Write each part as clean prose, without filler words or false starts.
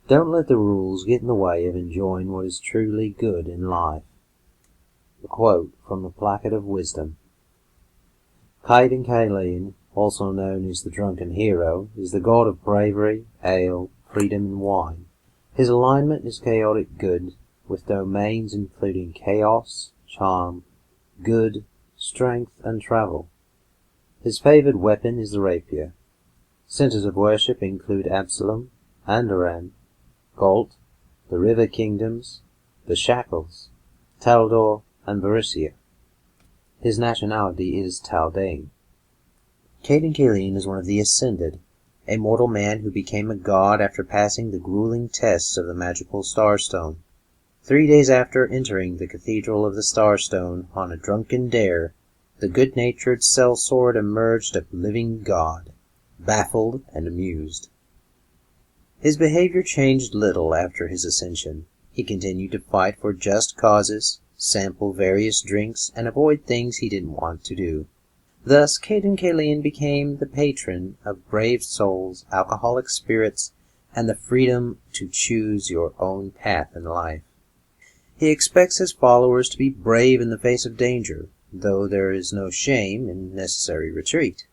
Don't let the rules get in the way of enjoying what is truly good in life. A quote from the Placket of Wisdom. Cayden, also known as the Drunken Hero, is the god of bravery, ale, freedom, and wine. His alignment is chaotic good, with domains including chaos, charm, good, strength, and travel. His favored weapon is the rapier. Centers of worship include Absalom, Andoran, Galt, the River Kingdoms, the Shackles, Taldor, and Varissia. His nationality is Chaldean. Caylean is one of the Ascended, a mortal man who became a god after passing the grueling tests of the magical Starstone. 3 days after entering the Cathedral of the Starstone on a drunken dare, the good-natured sellsword emerged a living god, baffled and amused. His behavior changed little after his ascension. He continued to fight for just causes, sample various drinks, and avoid things he didn't want to do. Thus, Caylean became the patron of brave souls, alcoholic spirits, and the freedom to choose your own path in life. He expects his followers to be brave in the face of danger, though there is no shame in necessary retreat.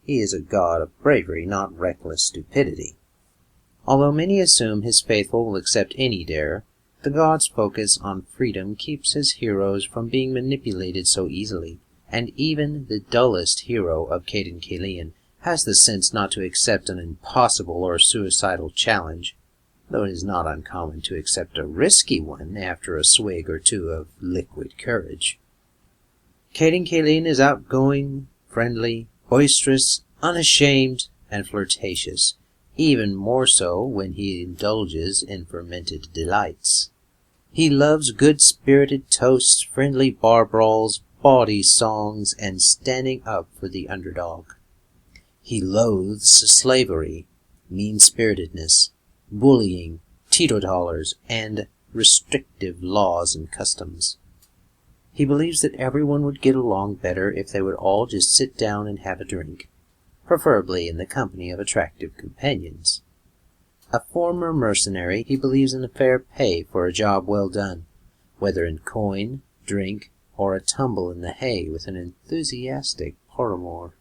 He is a god of bravery, not reckless stupidity. Although many assume his faithful will accept any dare, the god's focus on freedom keeps his heroes from being manipulated so easily, and even the dullest hero of Caylean has the sense not to accept an impossible or suicidal challenge, though it is not uncommon to accept a risky one after a swig or two of liquid courage. Caylean is outgoing, friendly, boisterous, unashamed, and flirtatious, even more so when he indulges in fermented delights. He loves good-spirited toasts, friendly bar brawls, bawdy songs, and standing up for the underdog. He loathes slavery, mean-spiritedness, bullying, teetotalers, and restrictive laws and customs. He believes that everyone would get along better if they would all just sit down and have a drink, preferably in the company of attractive companions. A former mercenary, he believes in fair pay for a job well done, whether in coin, drink, or a tumble in the hay with an enthusiastic paramour.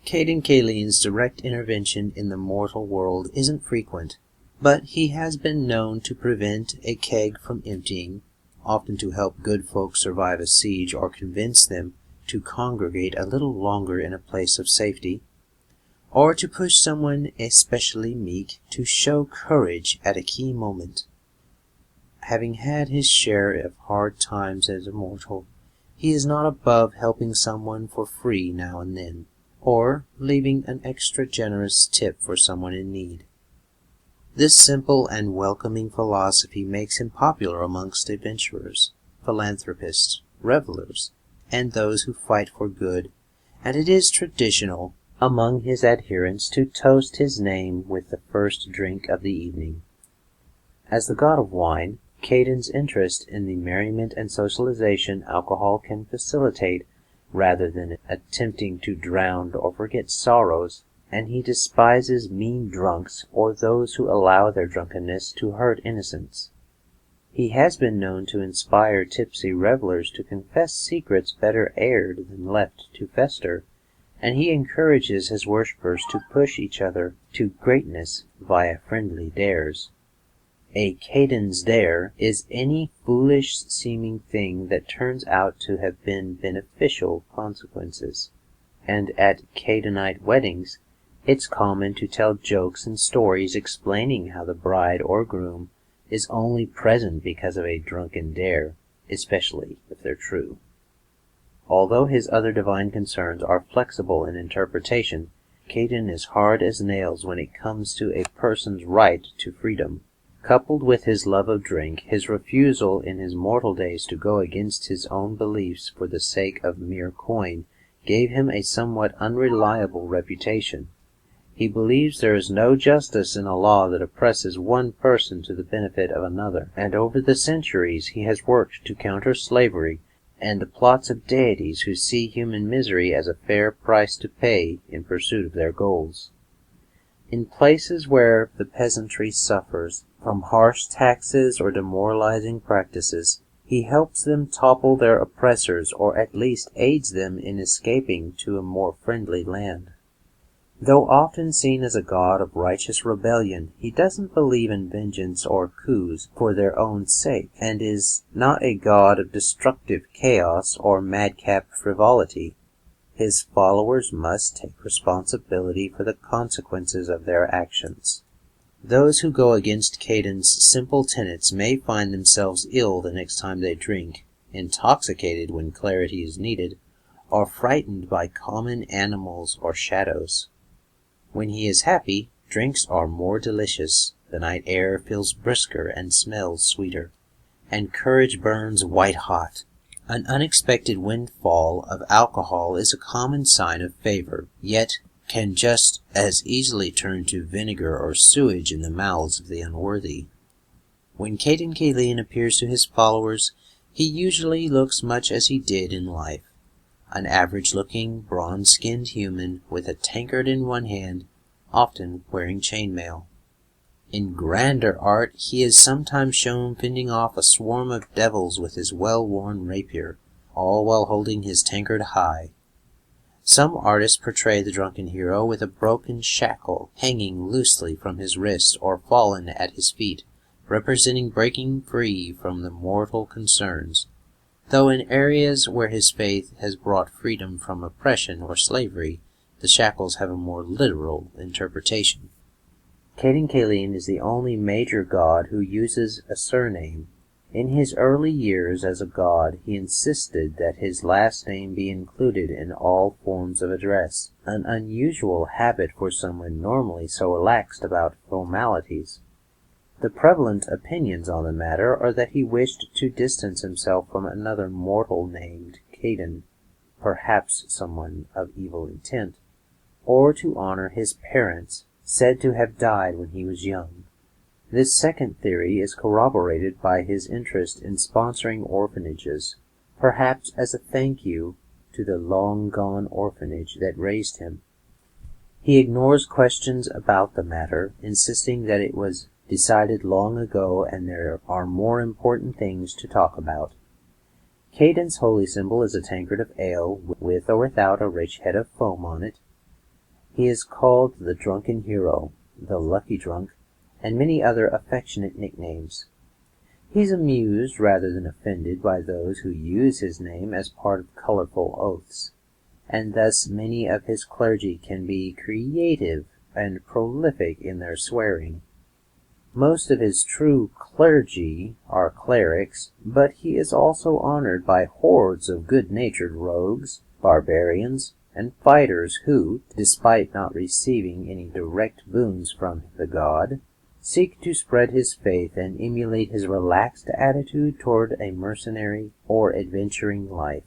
Caylean's direct intervention in the mortal world isn't frequent, but he has been known to prevent a keg from emptying, often to help good folk survive a siege or convince them to congregate a little longer in a place of safety, or to push someone especially meek to show courage at a key moment. Having had his share of hard times as a mortal, he is not above helping someone for free now and then, or leaving an extra generous tip for someone in need. This simple and welcoming philosophy makes him popular amongst adventurers, philanthropists, revelers, and those who fight for good, and it is traditional among his adherents to toast his name with the first drink of the evening. As the god of wine, Cayden's interest in the merriment and socialization alcohol can facilitate rather than attempting to drown or forget sorrows, and he despises mean drunks or those who allow their drunkenness to hurt innocents. He has been known to inspire tipsy revelers to confess secrets better aired than left to fester, and he encourages his worshippers to push each other to greatness via friendly dares. A Cayden's dare is any foolish-seeming thing that turns out to have been beneficial consequences, and at Caydenite weddings it's common to tell jokes and stories explaining how the bride or groom is only present because of a drunken dare, especially if they're true. Although his other divine concerns are flexible in interpretation, Cayden is hard as nails when it comes to a person's right to freedom. Coupled with his love of drink, his refusal in his mortal days to go against his own beliefs for the sake of mere coin gave him a somewhat unreliable reputation. He believes there is no justice in a law that oppresses one person to the benefit of another, and over the centuries he has worked to counter slavery and the plots of deities who see human misery as a fair price to pay in pursuit of their goals. In places where the peasantry suffers from harsh taxes or demoralizing practices, he helps them topple their oppressors, or at least aids them in escaping to a more friendly land. Though often seen as a god of righteous rebellion, he doesn't believe in vengeance or coups for their own sake, and is not a god of destructive chaos or madcap frivolity. His followers must take responsibility for the consequences of their actions. Those who go against Cayden's simple tenets may find themselves ill the next time they drink, intoxicated when clarity is needed, or frightened by common animals or shadows. When he is happy, drinks are more delicious, the night air feels brisker and smells sweeter, and courage burns white-hot. An unexpected windfall of alcohol is a common sign of favor, yet can just as easily turn to vinegar or sewage in the mouths of the unworthy. When Caylean appears to his followers, he usually looks much as he did in life, an average-looking, bronze-skinned human with a tankard in one hand, often wearing chainmail. In grander art, he is sometimes shown fending off a swarm of devils with his well-worn rapier, all while holding his tankard high. Some artists portray the drunken hero with a broken shackle hanging loosely from his wrist or fallen at his feet, representing breaking free from the mortal concerns, though in areas where his faith has brought freedom from oppression or slavery, the shackles have a more literal interpretation. Caylean is the only major god who uses a surname. In his early years as a god, he insisted that his last name be included in all forms of address, an unusual habit for someone normally so relaxed about formalities. The prevalent opinions on the matter are that he wished to distance himself from another mortal named Cayden, perhaps someone of evil intent, or to honor his parents, said to have died when he was young. This second theory is corroborated by his interest in sponsoring orphanages, perhaps as a thank you to the long-gone orphanage that raised him. He ignores questions about the matter, insisting that it was decided long ago and there are more important things to talk about. Cayden's holy symbol is a tankard of ale, with or without a rich head of foam on it. He is called the Drunken Hero, the Lucky Drunk, and many other affectionate nicknames. He is amused rather than offended by those who use his name as part of colorful oaths, and thus many of his clergy can be creative and prolific in their swearing. Most of his true clergy are clerics, but he is also honored by hordes of good-natured rogues, barbarians, and fighters who, despite not receiving any direct boons from the god, seek to spread his faith and emulate his relaxed attitude toward a mercenary or adventuring life.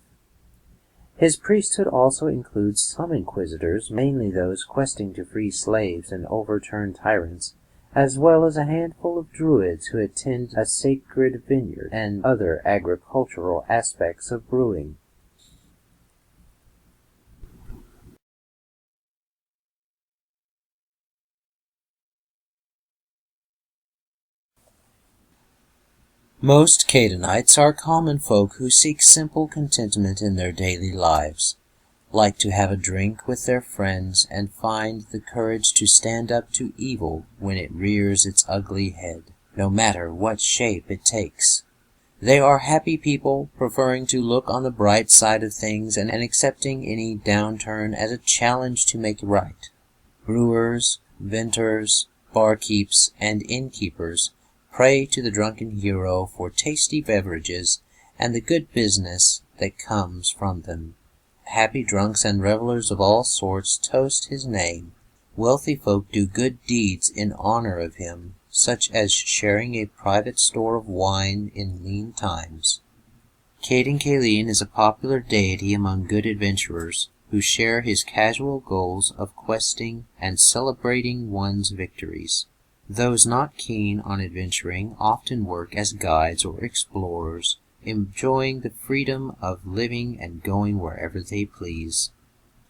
His priesthood also includes some inquisitors, mainly those questing to free slaves and overturn tyrants, as well as a handful of druids who attend a sacred vineyard and other agricultural aspects of brewing. Most Caydenites are common folk who seek simple contentment in their daily lives, like to have a drink with their friends and find the courage to stand up to evil when it rears its ugly head, no matter what shape it takes. They are happy people, preferring to look on the bright side of things and accepting any downturn as a challenge to make right. Brewers, vintners, barkeeps, and innkeepers pray to the drunken hero for tasty beverages and the good business that comes from them. Happy drunks and revelers of all sorts toast his name. Wealthy folk do good deeds in honor of him, such as sharing a private store of wine in lean times. Caylean is a popular deity among good adventurers who share his casual goals of questing and celebrating one's victories. Those not keen on adventuring often work as guides or explorers, enjoying the freedom of living and going wherever they please.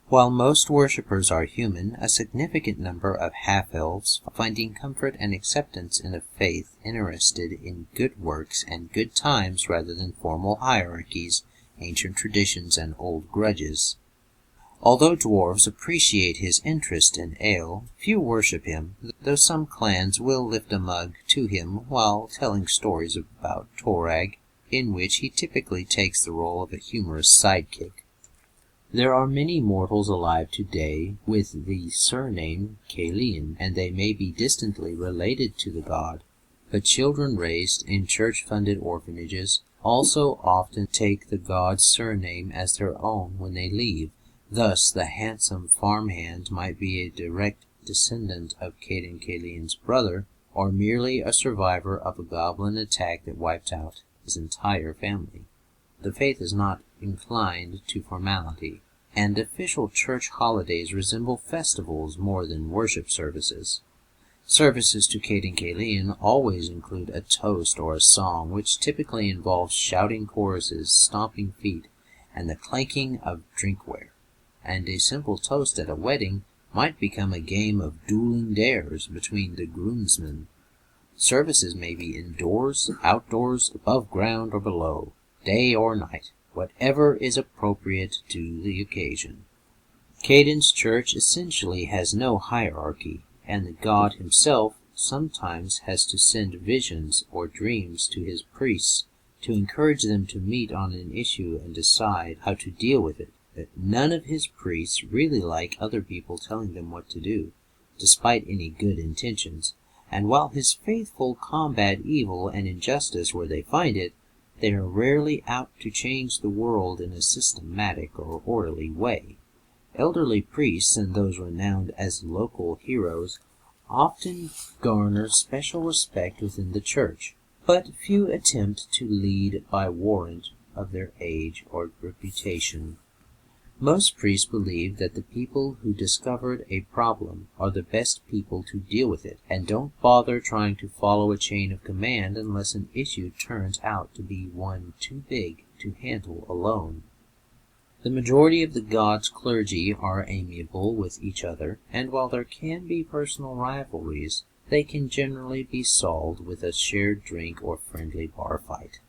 While most worshippers are human, a significant number of half-elves, finding comfort and acceptance in a faith interested in good works and good times rather than formal hierarchies, ancient traditions, and old grudges. Although dwarves appreciate his interest in ale, few worship him, though some clans will lift a mug to him while telling stories about Torag, in which he typically takes the role of a humorous sidekick. There are many mortals alive today with the surname Cailean, and they may be distantly related to the god, but children raised in church-funded orphanages also often take the god's surname as their own when they leave. Thus, the handsome farmhand might be a direct descendant of Caylean's brother, or merely a survivor of a goblin attack that wiped out his entire family. The faith is not inclined to formality, and official church holidays resemble festivals more than worship services. Services to Caylean always include a toast or a song, which typically involves shouting choruses, stomping feet, and the clanking of drinkware. And a simple toast at a wedding might become a game of dueling dares between the groomsmen. Services may be indoors, outdoors, above ground, or below, day or night, whatever is appropriate to the occasion. Cayden's church essentially has no hierarchy, and the god himself sometimes has to send visions or dreams to his priests to encourage them to meet on an issue and decide how to deal with it. But none of his priests really like other people telling them what to do, despite any good intentions, and while his faithful combat evil and injustice where they find it, they are rarely out to change the world in a systematic or orderly way. Elderly priests and those renowned as local heroes often garner special respect within the church, but few attempt to lead by warrant of their age or reputation. Most priests believe that the people who discovered a problem are the best people to deal with it, and don't bother trying to follow a chain of command unless an issue turns out to be one too big to handle alone. The majority of the god's clergy are amiable with each other, and while there can be personal rivalries, they can generally be solved with a shared drink or friendly bar fight.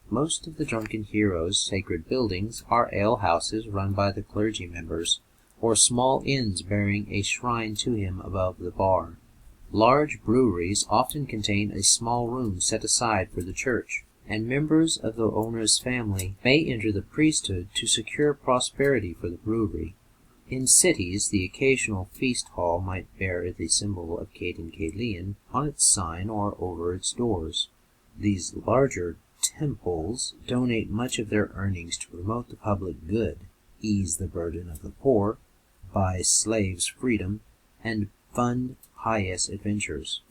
Most of the Drunken Heroes' sacred buildings are alehouses run by the clergy members, or small inns bearing a shrine to him above the bar. Large breweries often contain a small room set aside for the church, and members of the owner's family may enter the priesthood to secure prosperity for the brewery. In cities, the occasional feast hall might bear the symbol of Caylean on its sign or over its doors. These larger temples donate much of their earnings to promote the public good, ease the burden of the poor, buy slaves freedom, and fund pious adventures.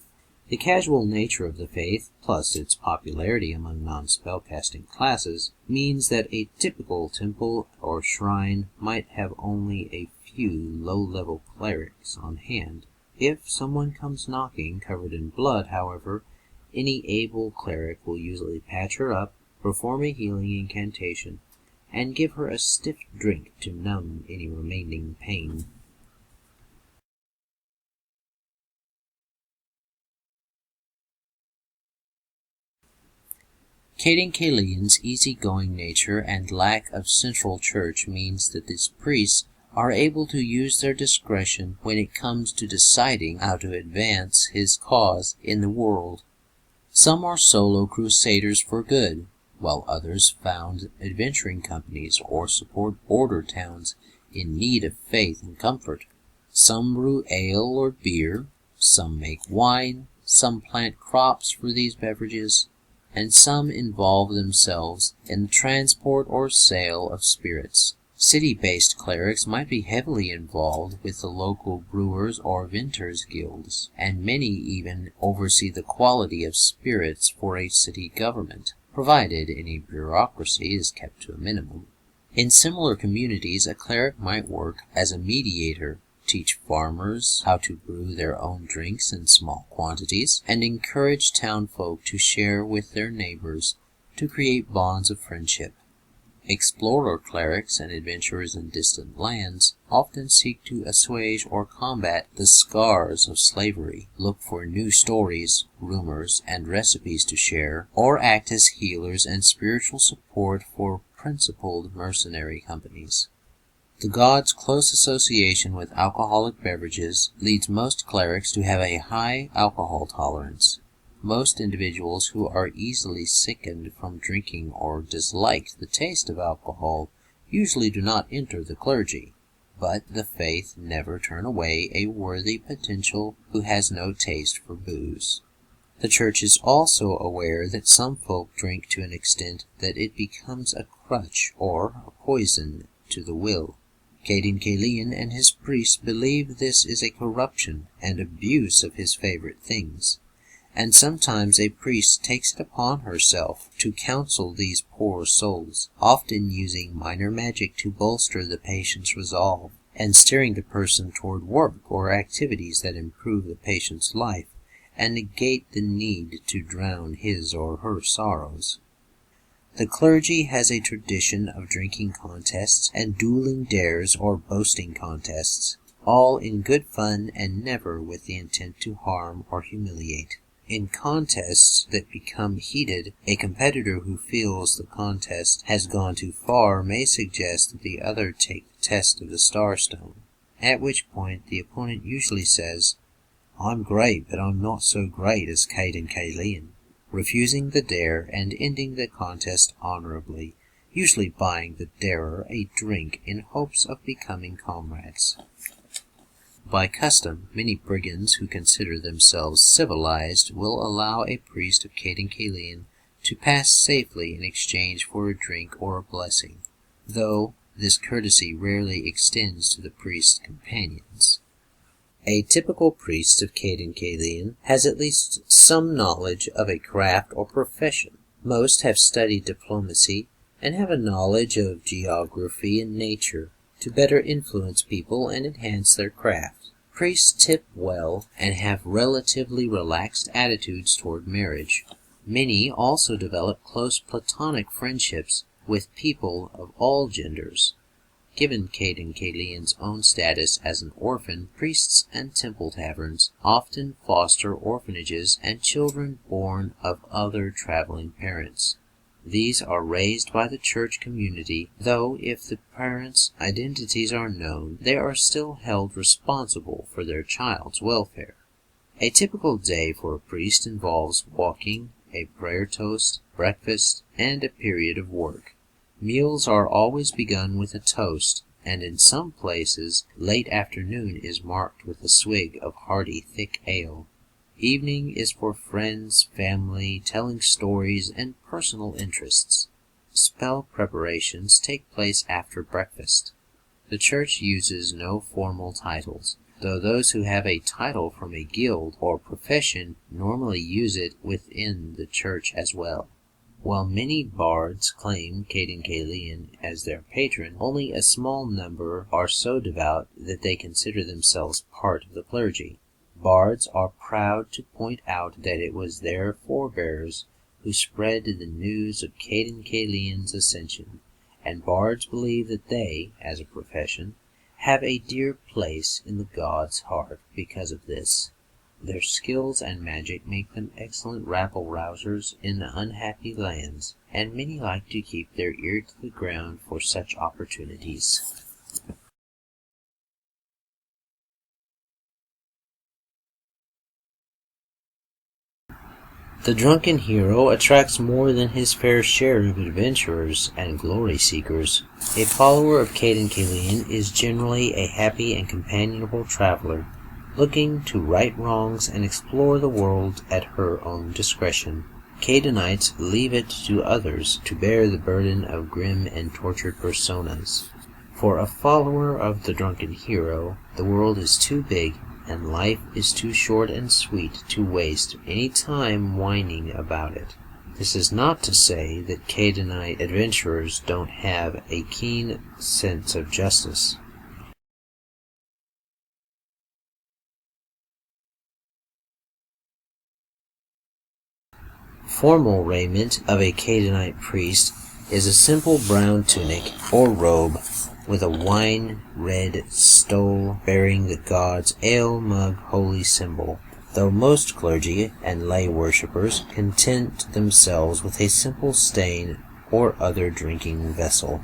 The casual nature of the faith, plus its popularity among non-spellcasting classes, means that a typical temple or shrine might have only a few low-level clerics on hand. If someone comes knocking covered in blood, however, any able cleric will usually patch her up, perform a healing incantation, and give her a stiff drink to numb any remaining pain. Caylean's easygoing nature and lack of central church means that these priests are able to use their discretion when it comes to deciding how to advance his cause in the world. Some are solo crusaders for good, while others found adventuring companies or support border towns in need of faith and comfort. Some brew ale or beer, some make wine, some plant crops for these beverages, and some involve themselves in the transport or sale of spirits. City-based clerics might be heavily involved with the local brewers or vintners guilds, and many even oversee the quality of spirits for a city government, provided any bureaucracy is kept to a minimum. In similar communities, a cleric might work as a mediator, teach farmers how to brew their own drinks in small quantities, and encourage townfolk to share with their neighbors to create bonds of friendship. Explorer clerics and adventurers in distant lands often seek to assuage or combat the scars of slavery, look for new stories, rumors, and recipes to share, or act as healers and spiritual support for principled mercenary companies. The god's close association with alcoholic beverages leads most clerics to have a high alcohol tolerance. Most individuals who are easily sickened from drinking or dislike the taste of alcohol usually do not enter the clergy, but the faith never turn away a worthy potential who has no taste for booze. The church is also aware that some folk drink to an extent that it becomes a crutch or a poison to the will. Cayden and his priests believe this is a corruption and abuse of his favorite things, and sometimes a priest takes it upon herself to counsel these poor souls, often using minor magic to bolster the patient's resolve, and steering the person toward work or activities that improve the patient's life and negate the need to drown his or her sorrows. The clergy has a tradition of drinking contests and dueling dares or boasting contests, all in good fun and never with the intent to harm or humiliate. In contests that become heated, a competitor who feels the contest has gone too far may suggest that the other take the test of the Starstone, at which point the opponent usually says, "I'm great, but I'm not so great as Cayden," refusing the dare and ending the contest honorably, usually buying the darer a drink in hopes of becoming comrades. By custom, many brigands who consider themselves civilized will allow a priest of Cayden to pass safely in exchange for a drink or a blessing, though this courtesy rarely extends to the priest's companions. A typical priest of Cayden has at least some knowledge of a craft or profession. Most have studied diplomacy and have a knowledge of geography and nature to better influence people and enhance their craft. Priests tip well and have relatively relaxed attitudes toward marriage. Many also develop close platonic friendships with people of all genders. Given Cayden's own status as an orphan, priests and temple taverns often foster orphanages and children born of other traveling parents. These are raised by the church community, though if the parents' identities are known, they are still held responsible for their child's welfare. A typical day for a priest involves walking, a prayer toast, breakfast, and a period of work. Meals are always begun with a toast, and in some places late afternoon is marked with a swig of hearty, thick ale. Evening is for friends, family, telling stories, and personal interests. Spell preparations take place after breakfast. The church uses no formal titles, though those who have a title from a guild or profession normally use it within the church as well. While many bards claim Cayden as their patron, only a small number are so devout that they consider themselves part of the clergy. Bards are proud to point out that it was their forebears who spread the news of Cayden's ascension, and bards believe that they, as a profession, have a dear place in the god's heart because of this. Their skills and magic make them excellent rabble-rousers in unhappy lands, and many like to keep their ear to the ground for such opportunities. The drunken hero attracts more than his fair share of adventurers and glory seekers. A follower of Cayden is generally a happy and companionable traveler, looking to right wrongs and explore the world at her own discretion. Caydenites leave it to others to bear the burden of grim and tortured personas. For a follower of the drunken hero, the world is too big and life is too short and sweet to waste any time whining about it. This is not to say that Caydenite adventurers don't have a keen sense of justice. formal raiment of a Caydenite priest is a simple brown tunic or robe with a wine-red stole bearing the god's ale mug holy symbol, though most clergy and lay worshippers content themselves with a simple stain or other drinking vessel.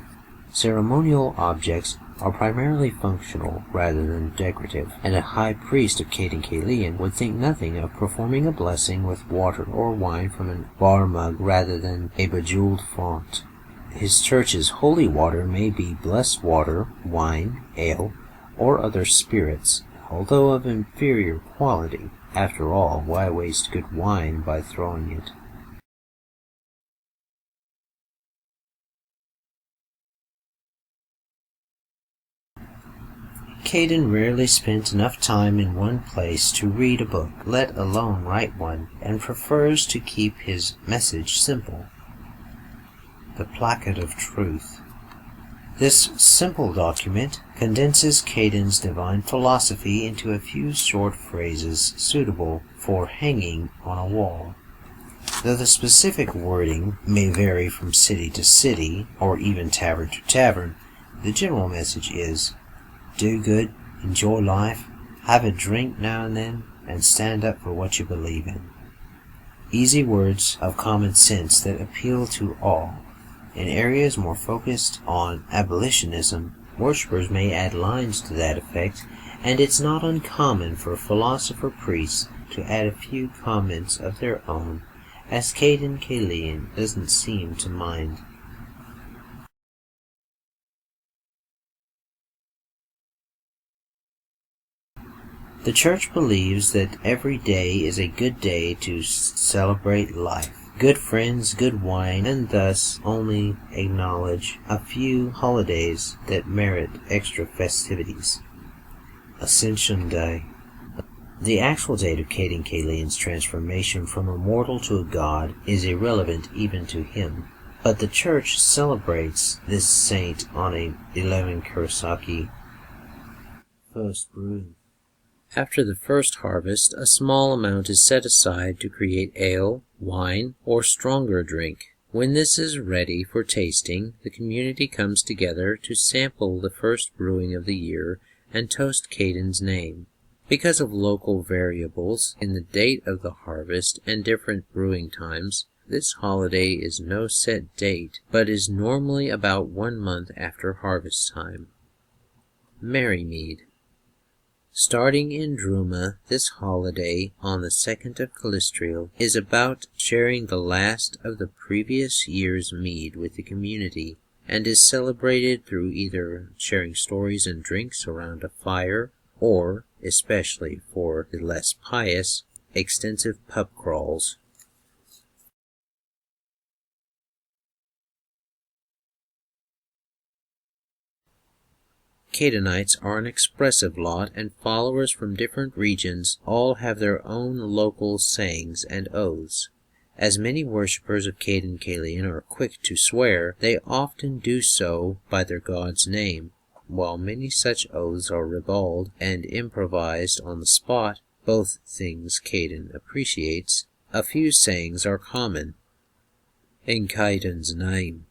Ceremonial objects are primarily functional rather than decorative, and a high priest of Caylean would think nothing of performing a blessing with water or wine from a bar mug rather than a bejeweled font. His church's holy water may be blessed water, wine, ale, or other spirits, although of inferior quality. After all, why waste good wine by throwing it? Cayden rarely spent enough time in one place to read a book, let alone write one, and prefers to keep his message simple. The Placket of Truth. This simple document condenses Cayden's divine philosophy into a few short phrases suitable for hanging on a wall. Though the specific wording may vary from city to city, or even tavern to tavern, the general message is, do good, enjoy life, have a drink now and then, and stand up for what you believe in. Easy words of common sense that appeal to all. In areas more focused on abolitionism, worshippers may add lines to that effect, and it's not uncommon for philosopher priests to add a few comments of their own, as Caylean doesn't seem to mind. The Church believes that every day is a good day to celebrate life. Good friends, good wine, and thus only acknowledge a few holidays that merit extra festivities. Ascension Day. The actual date of Caylean's transformation from a mortal to a god is irrelevant even to him, but the Church celebrates this saint on a 11 Kurosaki first brew. After the first harvest, a small amount is set aside to create ale, wine, or stronger drink. When this is ready for tasting, the community comes together to sample the first brewing of the year and toast Cayden's name. Because of local variables in the date of the harvest and different brewing times, this holiday is no set date, but is normally about 1 month after harvest time. Merrymead. Starting in Druma, this holiday on the 2nd of Calistrial is about sharing the last of the previous year's mead with the community, and is celebrated through either sharing stories and drinks around a fire, or, especially for the less pious, extensive pub crawls. Caydenites are an expressive lot, and followers from different regions all have their own local sayings and oaths. As many worshippers of Caylean are quick to swear, they often do so by their god's name. While many such oaths are ribald and improvised on the spot, both things Cayden appreciates, a few sayings are common. In Cayden's name.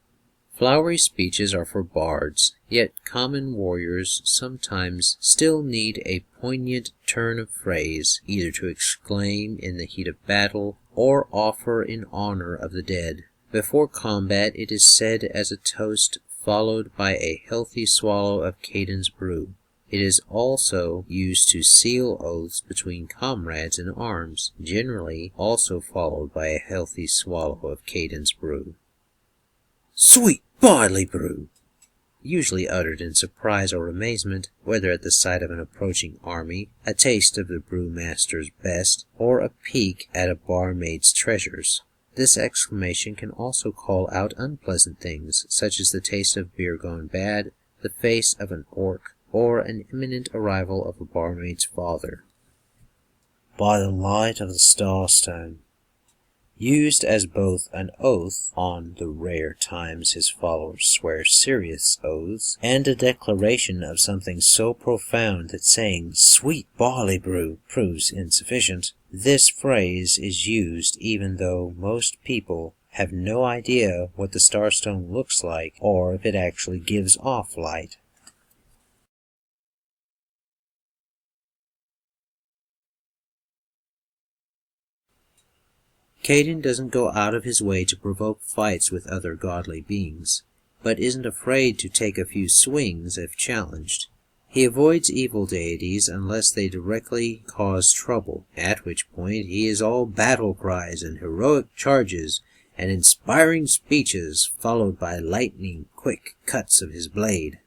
Flowery speeches are for bards, yet common warriors sometimes still need a poignant turn of phrase, either to exclaim in the heat of battle or offer in honor of the dead. Before combat it is said as a toast, followed by a healthy swallow of Cayden's brew. It is also used to seal oaths between comrades in arms, generally also followed by a healthy swallow of Cayden's brew. Sweet barley brew! Usually uttered in surprise or amazement, whether at the sight of an approaching army, a taste of the brewmaster's best, or a peek at a barmaid's treasures. This exclamation can also call out unpleasant things, such as the taste of beer gone bad, the face of an orc, or an imminent arrival of a barmaid's father. By the light of the starstone. Used as both an oath on the rare times his followers swear serious oaths, and a declaration of something so profound that saying "sweet barley brew" proves insufficient. This phrase is used even though most people have no idea what the starstone looks like or if it actually gives off light. Cayden doesn't go out of his way to provoke fights with other godly beings, but isn't afraid to take a few swings if challenged. He avoids evil deities unless they directly cause trouble, at which point he is all battle cries and heroic charges and inspiring speeches followed by lightning quick cuts of his blade.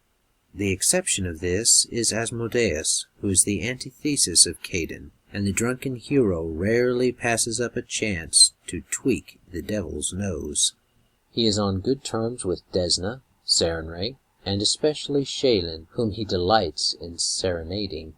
The exception of this is Asmodeus, who is the antithesis of Cayden, and the drunken hero rarely passes up a chance to tweak the devil's nose. He is on good terms with Desna, Surname, and especially Cailean, whom he delights in serenading.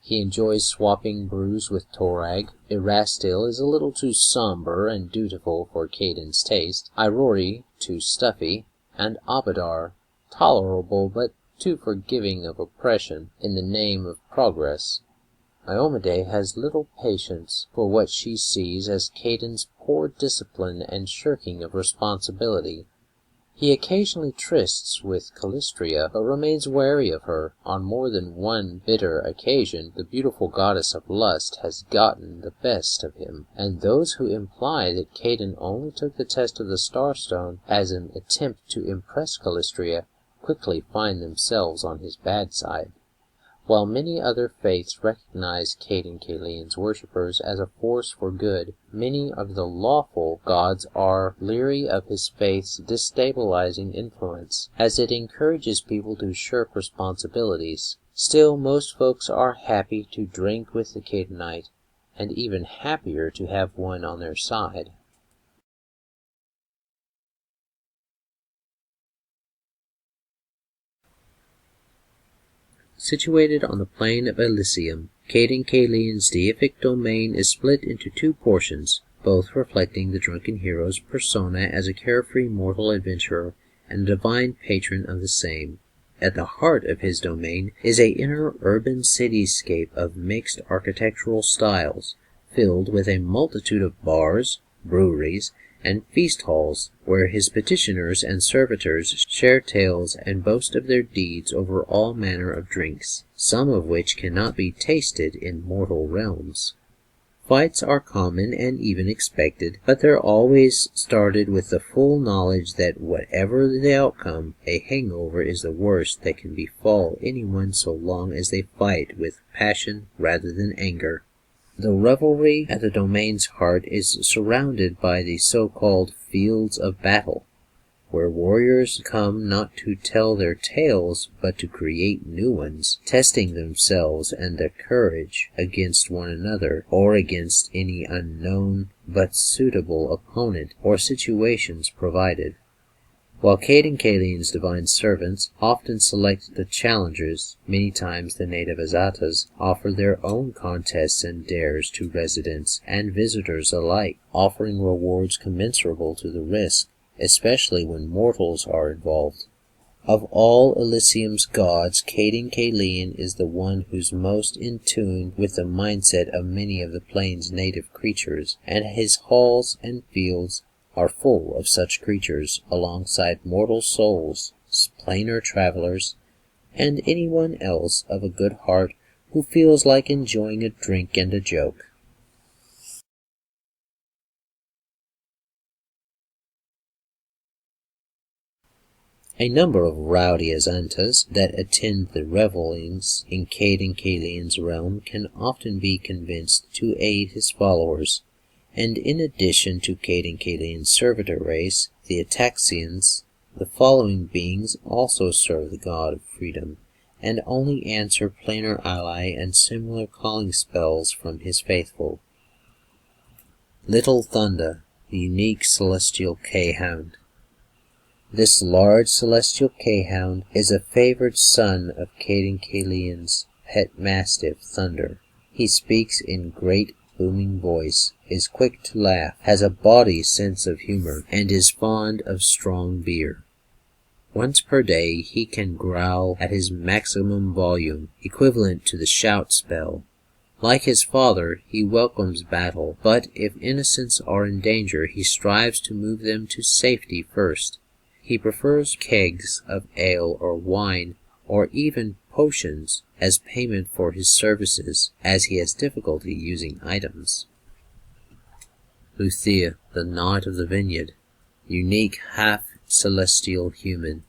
He enjoys swapping brews with Torag. Erastil is a little too somber and dutiful for Cayden's taste, Irori too stuffy, and Abadar tolerable but too forgiving of oppression in the name of progress. Iomade has little patience for what she sees as Cayden's poor discipline and shirking of responsibility. He occasionally trysts with Calistria, but remains wary of her. On more than one bitter occasion, the beautiful goddess of lust has gotten the best of him, and those who imply that Cayden only took the test of the Starstone as an attempt to impress Calistria quickly find themselves on his bad side. While many other faiths recognize Caylean's worshippers as a force for good, many of the lawful gods are leery of his faith's destabilizing influence, as it encourages people to shirk responsibilities. Still, most folks are happy to drink with the Caydenite, and even happier to have one on their side. Situated on the plain of Elysium, Caylean's deific domain is split into two portions, both reflecting the drunken hero's persona as a carefree mortal adventurer and a divine patron of the same. At the heart of his domain is an inner urban cityscape of mixed architectural styles, filled with a multitude of bars, breweries, and feast halls, where his petitioners and servitors share tales and boast of their deeds over all manner of drinks, some of which cannot be tasted in mortal realms. Fights are common and even expected, but they're always started with the full knowledge that whatever the outcome, a hangover is the worst that can befall anyone so long as they fight with passion rather than anger. The revelry at the domain's heart is surrounded by the so-called fields of battle, where warriors come not to tell their tales, but to create new ones, testing themselves and their courage against one another, or against any unknown but suitable opponent or situations provided. While Caylean's divine servants often select the challengers, many times the native Azatas offer their own contests and dares to residents and visitors alike, offering rewards commensurable to the risk, especially when mortals are involved. Of all Elysium's gods, Caylean is the one who's most in tune with the mindset of many of the plane's native creatures, and his halls and fields are full of such creatures, alongside mortal souls, planar travelers, and anyone else of a good heart who feels like enjoying a drink and a joke. A number of rowdy Azantas that attend the revelings in Caylean's realm can often be convinced to aid his followers, and in addition to Caylean's servitor race, the Ataxians, the following beings also serve the god of freedom, and only answer planar ally and similar calling spells from his faithful. Little Thunda, the unique celestial K-hound. This large celestial K-hound is a favored son of Caylean's pet mastiff Thunder. He speaks in great booming voice, is quick to laugh, has a bawdy sense of humor, and is fond of strong beer. Once per day he can growl at his maximum volume, equivalent to the shout spell. Like his father, he welcomes battle, but if innocents are in danger, he strives to move them to safety first. He prefers kegs of ale or wine, or even potions, as payment for his services, as he has difficulty using items. Luthea, the Knight of the Vineyard, unique half-celestial human.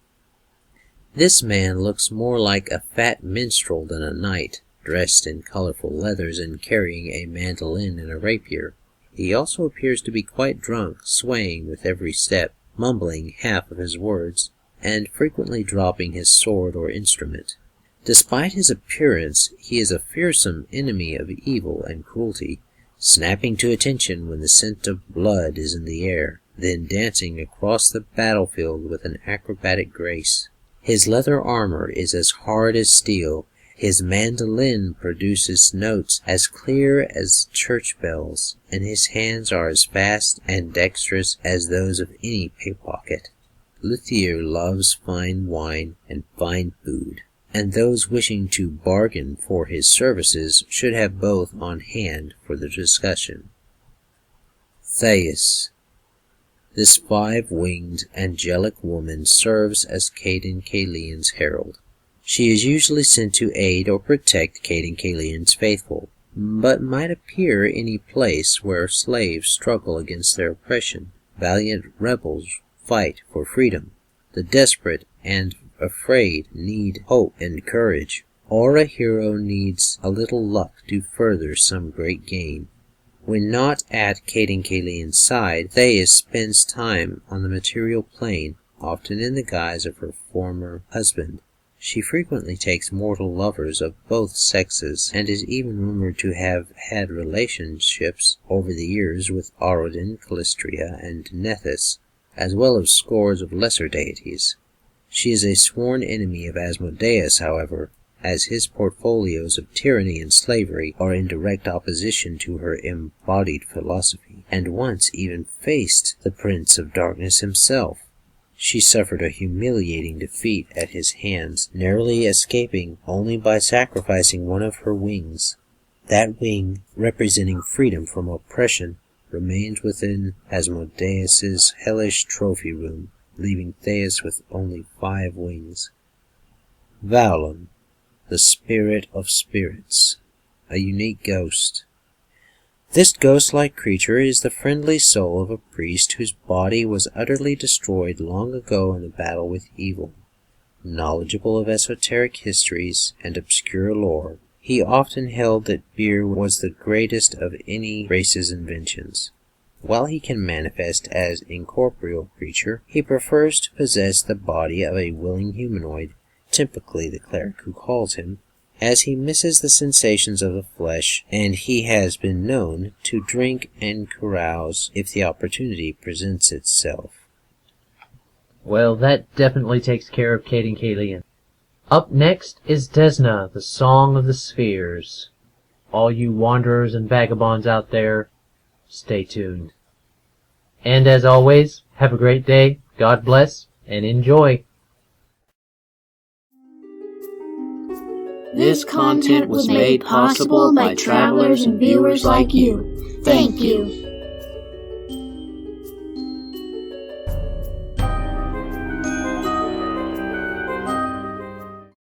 This man looks more like a fat minstrel than a knight, dressed in colorful leathers and carrying a mandolin and a rapier. He also appears to be quite drunk, swaying with every step, mumbling half of his words, and frequently dropping his sword or instrument. Despite his appearance, he is a fearsome enemy of evil and cruelty, snapping to attention when the scent of blood is in the air, then dancing across the battlefield with an acrobatic grace. His leather armor is as hard as steel. His mandolin produces notes as clear as church bells, and his hands are as fast and dexterous as those of any pickpocket. Luthier loves fine wine and fine food, and those wishing to bargain for his services should have both on hand for the discussion. Thais. This 5-winged angelic woman serves as Caylean's herald. She is usually sent to aid or protect Caylean's faithful, but might appear any place where slaves struggle against their oppression. Valiant rebels fight for freedom. The desperate and afraid need hope and courage, or a hero needs a little luck to further some great gain. When not at Caylean's side, Thais spends time on the material plane, often in the guise of her former husband. She frequently takes mortal lovers of both sexes, and is even rumored to have had relationships over the years with Aurodin, Calistria, and Nethys, as well as scores of lesser deities. She is a sworn enemy of Asmodeus, however, as his portfolios of tyranny and slavery are in direct opposition to her embodied philosophy, and once even faced the Prince of Darkness himself. She suffered a humiliating defeat at his hands, narrowly escaping only by sacrificing one of her wings. That wing, representing freedom from oppression, remains within Asmodeus's hellish trophy room, leaving Thais with only 5 wings. Vowlon, the Spirit of Spirits, a unique ghost. This ghost-like creature is the friendly soul of a priest whose body was utterly destroyed long ago in a battle with evil. Knowledgeable of esoteric histories and obscure lore, he often held that beer was the greatest of any race's inventions. While he can manifest as an incorporeal creature, he prefers to possess the body of a willing humanoid, typically the cleric who calls him, as he misses the sensations of the flesh, and he has been known to drink and carouse if the opportunity presents itself. Well, that definitely takes care of Caylean. Up next is Desna, the Song of the Spheres. All you wanderers and vagabonds out there, stay tuned. And as always, have a great day, God bless, and enjoy. This content was made possible by travelers and viewers like you. Thank you.